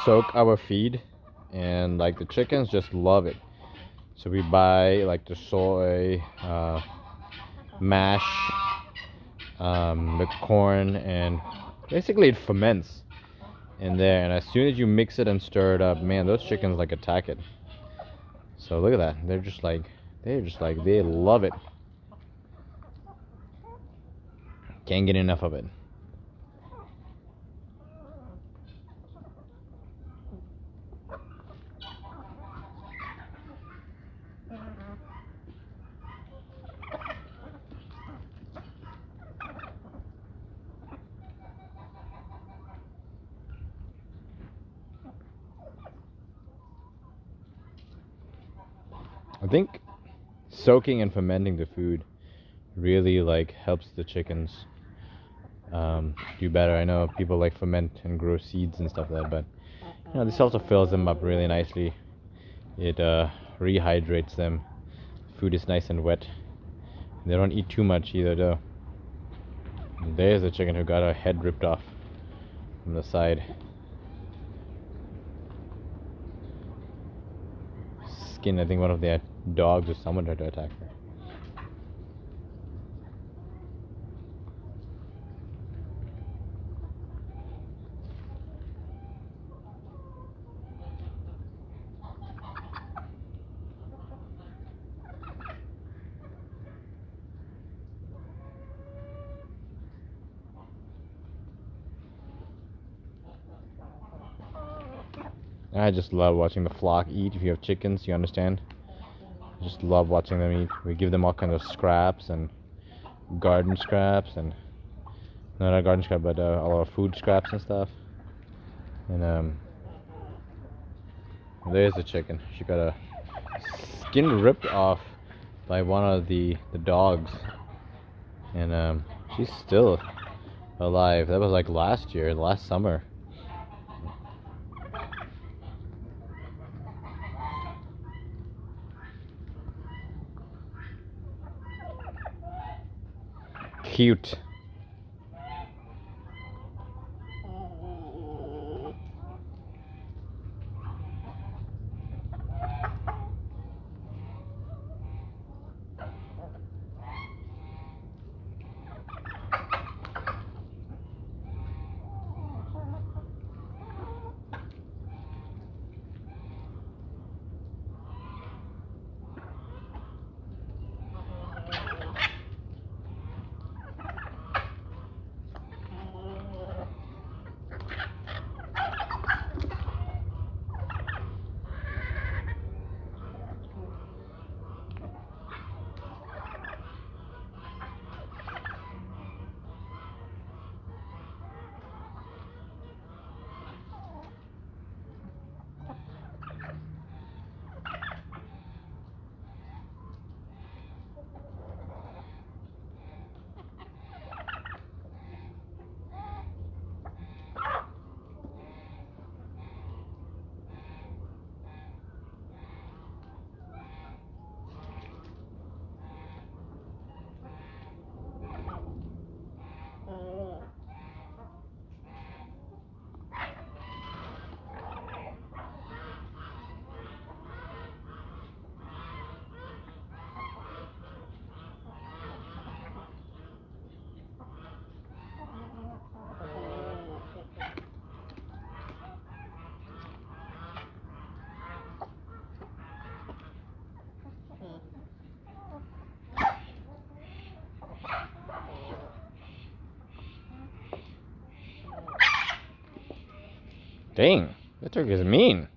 soak our feed, and like the chickens just love it. So we buy like the soy mash, the corn, and basically it ferments in there. And as soon as you mix it and stir it up, man, those chickens like attack it. So look at that. They love it. Can't get enough of it. I think soaking and fermenting the food really like helps the chickens do better. I know people like ferment and grow seeds and stuff like that, but you know, this also fills them up really nicely. It rehydrates them. Food is nice and wet. They don't eat too much either though. There's the chicken who got her head ripped off from the side. Skin, I think one of their dogs or someone tried to attack her. I just love watching the flock eat. If you have chickens, you understand. I just love watching them eat. We give them all kinds of scraps and garden scraps, and no, not garden scrap, but all our food scraps and stuff. And there's the chicken. She got a skin ripped off by one of the dogs, and she's still alive. That was like last summer. Cute. Dang, that turkey is mean.